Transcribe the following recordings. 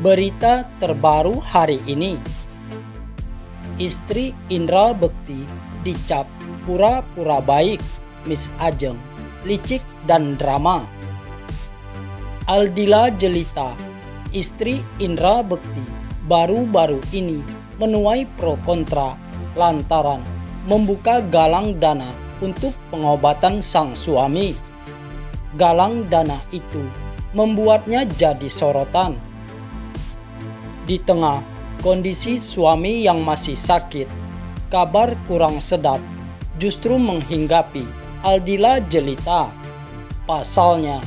Berita terbaru hari ini. Istri Indra Bekti dicap pura-pura baik, Miss Ajeng, licik dan drama. Aldila Jelita, istri Indra Bekti, baru-baru ini menuai pro kontra lantaran membuka galang dana untuk pengobatan sang suami. Galang dana itu membuatnya jadi sorotan. Di tengah kondisi suami yang masih sakit, kabar kurang sedap justru menghinggapi Aldila Jelita. Pasalnya,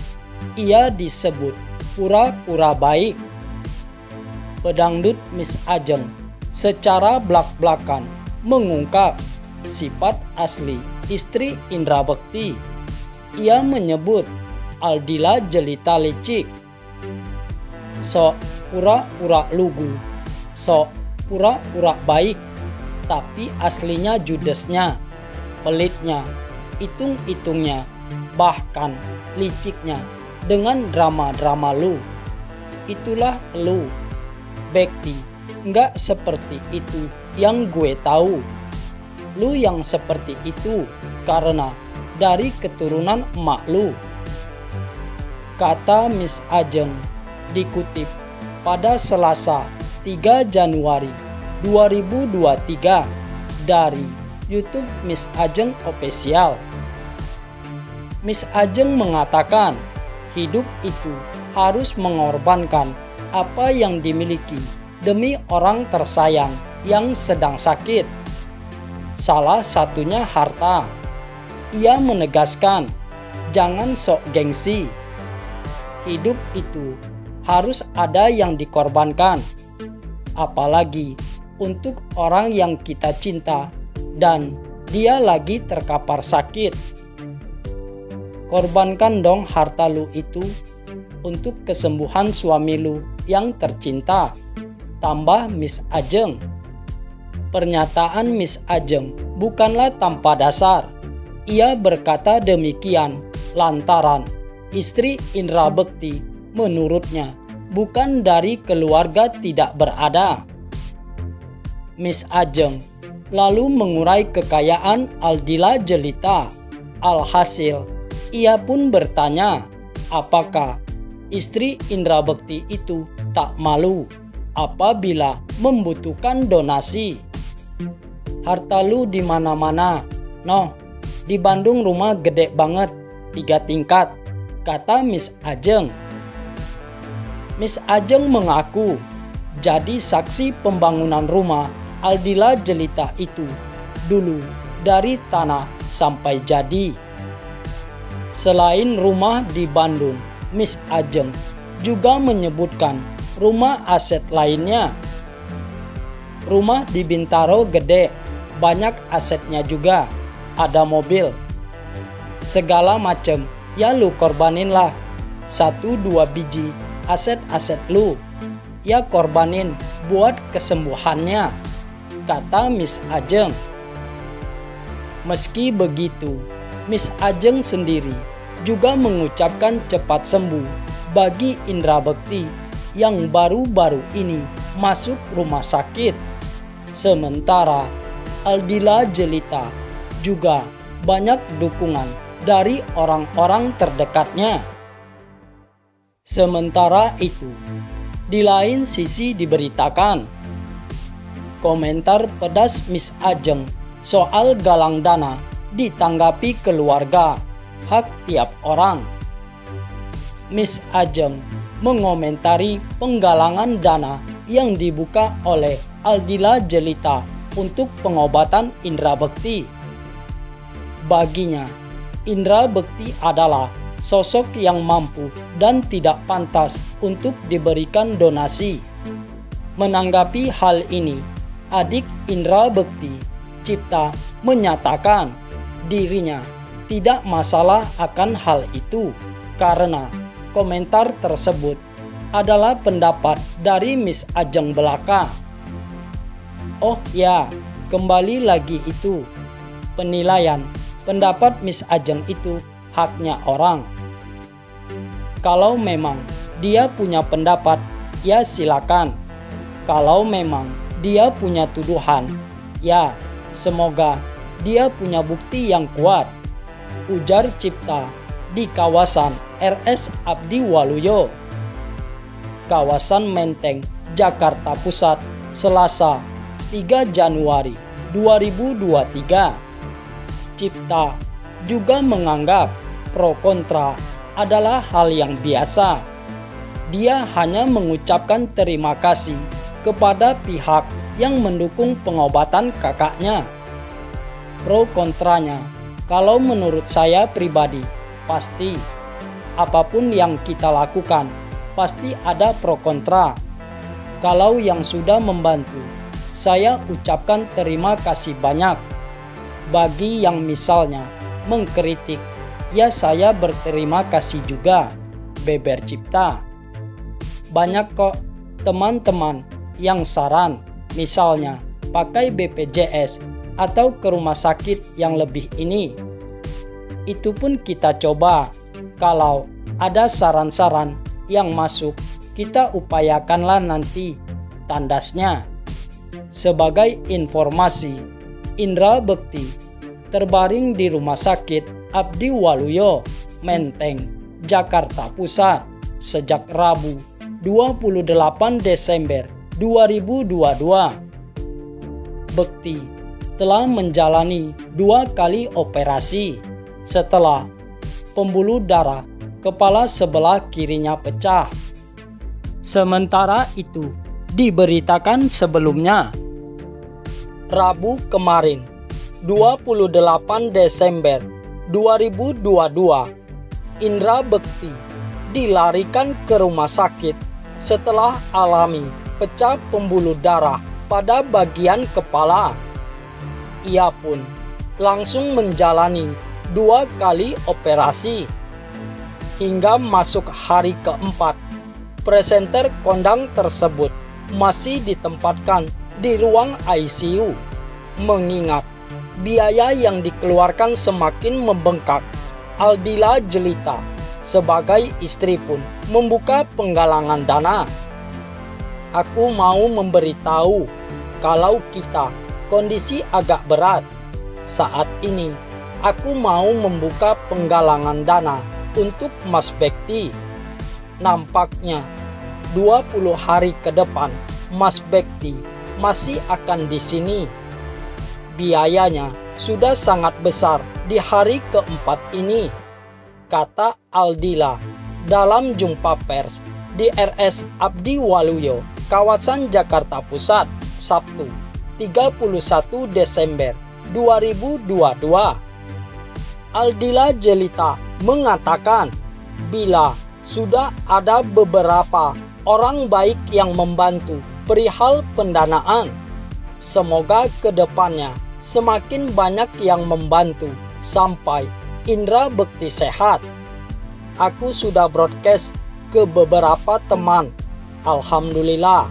ia disebut pura-pura baik. Pedangdut Miss Ajeng secara blak-blakan mengungkap sifat asli istri Indra Bekti. Ia menyebut Aldila Jelita licik, sok pura-pura lugu, sok pura-pura baik, tapi aslinya judesnya, pelitnya, itung-itungnya, bahkan liciknya dengan drama-drama lu. Itulah lu, Bekti, nggak seperti itu yang gue tahu. Lu yang seperti itu karena dari keturunan emak lu, kata Miss Ajeng dikutip pada Selasa 3 Januari 2023 dari YouTube Miss Ajeng Official. Miss Ajeng mengatakan hidup itu harus mengorbankan apa yang dimiliki demi orang tersayang yang sedang sakit. Salah satunya harta. Ia menegaskan, jangan sok gengsi. Hidup itu harus ada yang dikorbankan, apalagi untuk orang yang kita cinta dan dia lagi terkapar sakit. Korbankan dong harta lu itu untuk kesembuhan suami lu yang tercinta, tambah Miss Ajeng. Pernyataan Miss Ajeng bukanlah tanpa dasar. Ia berkata demikian lantaran istri Indra Bekti menurutnya bukan dari keluarga tidak berada. Miss Ajeng lalu mengurai kekayaan Aldila Jelita. Alhasil, ia pun bertanya, apakah istri Indra Bekti itu tak malu apabila membutuhkan donasi? Harta lu di mana-mana, noh. Di Bandung rumah gede banget, 3 tingkat, kata Miss Ajeng. Miss Ajeng mengaku jadi saksi pembangunan rumah Aldila Jelita itu dulu dari tanah sampai jadi. Selain rumah di Bandung, Miss Ajeng juga menyebutkan rumah aset lainnya. Rumah di Bintaro gede, banyak asetnya juga. Ada mobil, segala macem, ya lu korbanin lah. 1-2 biji aset-aset lu, ya korbanin buat kesembuhannya, kata Miss Ajeng. Meski begitu, Miss Ajeng sendiri juga mengucapkan cepat sembuh bagi Indra Bekti yang baru-baru ini masuk rumah sakit. Sementara Aldila Jelita juga banyak dukungan dari orang-orang terdekatnya. Sementara itu, di lain sisi diberitakan, komentar pedas Miss Ajeng soal galang dana ditanggapi keluarga, hak tiap orang. Miss Ajeng mengomentari penggalangan dana yang dibuka oleh Aldila Jelita untuk pengobatan Indra Bekti. Baginya, Indra Bekti adalah sosok yang mampu dan tidak pantas untuk diberikan donasi. Menanggapi hal ini, adik Indra Bekti, Cipta, menyatakan dirinya tidak masalah akan hal itu karena komentar tersebut adalah pendapat dari Miss Ajeng belaka. Oh ya, kembali lagi itu penilaian. Pendapat Miss Ajeng itu haknya orang. Kalau memang dia punya pendapat ya silakan. Kalau memang dia punya tuduhan, ya semoga dia punya bukti yang kuat, ujar Cipta di kawasan RS Abdi Waluyo, kawasan Menteng, Jakarta Pusat, Selasa 3 Januari 2023. Cipta juga menganggap pro kontra adalah hal yang biasa. Dia hanya mengucapkan terima kasih kepada pihak yang mendukung pengobatan kakaknya. Pro kontranya, kalau menurut saya pribadi, pasti apapun yang kita lakukan pasti ada pro kontra. Kalau yang sudah membantu, saya ucapkan terima kasih banyak. Bagi yang misalnya mengkritik, ya saya berterima kasih juga, beber Cipta. Banyak kok teman-teman yang saran, misalnya pakai BPJS atau ke rumah sakit yang lebih ini. Itu pun kita coba. Kalau ada saran-saran yang masuk, kita upayakanlah nanti, tandasnya. Sebagai informasi, Indra Bekti terbaring di Rumah Sakit Abdi Waluyo, Menteng, Jakarta Pusat sejak Rabu 28 Desember 2022. Bekti telah menjalani 2 kali operasi setelah pembuluh darah kepala sebelah kirinya pecah. Sementara itu, diberitakan sebelumnya, Rabu kemarin 28 Desember 2022, Indra Bekti dilarikan ke rumah sakit setelah alami pecah pembuluh darah pada bagian kepala. Ia pun langsung menjalani 2 kali operasi. Hingga masuk hari keempat, presenter kondang tersebut masih ditempatkan di ruang ICU, mengingat biaya yang dikeluarkan semakin membengkak. Aldila Jelita sebagai istri pun membuka penggalangan dana. Aku mau memberitahu kalau kita kondisi agak berat. Saat ini aku mau membuka penggalangan dana untuk Mas Bekti. Nampaknya 20 hari ke depan Mas Bekti masih akan di sini. Biayanya sudah sangat besar di hari keempat ini, kata Aldila dalam jumpa pers di RS Abdi Waluyo, kawasan Jakarta Pusat, Sabtu 31 Desember 2022. Aldila Jelita mengatakan bila sudah ada beberapa orang baik yang membantu perihal pendanaan, semoga kedepannya semakin banyak yang membantu sampai Indra Bekti sehat. Aku sudah broadcast ke beberapa teman. Alhamdulillah,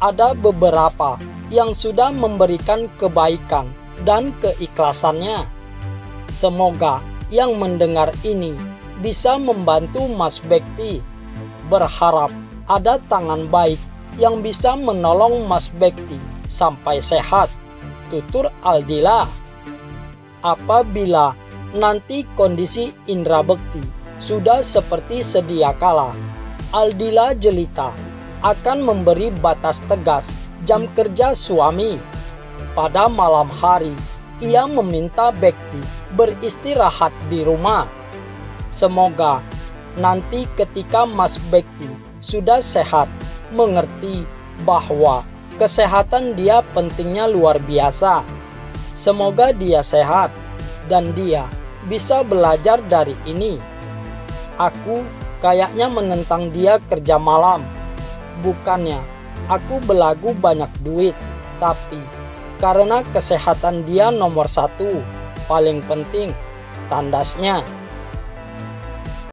ada beberapa yang sudah memberikan kebaikan dan keikhlasannya. Semoga yang mendengar ini bisa membantu Mas Bekti. Berharap ada tangan baik yang bisa menolong Mas Bekti sampai sehat, tutur Aldila. Apabila nanti kondisi Indra Bekti sudah seperti sedia kala, Aldila Jelita akan memberi batas tegas jam kerja suami. Pada malam hari, ia meminta Bekti beristirahat di rumah. Semoga nanti ketika Mas Bekti sudah sehat, mengerti bahwa kesehatan dia pentingnya luar biasa. Semoga dia sehat dan dia bisa belajar dari ini. Aku kayaknya menentang dia kerja malam. Bukannya aku belagu banyak duit, tapi karena kesehatan dia nomor 1, paling penting, tandasnya.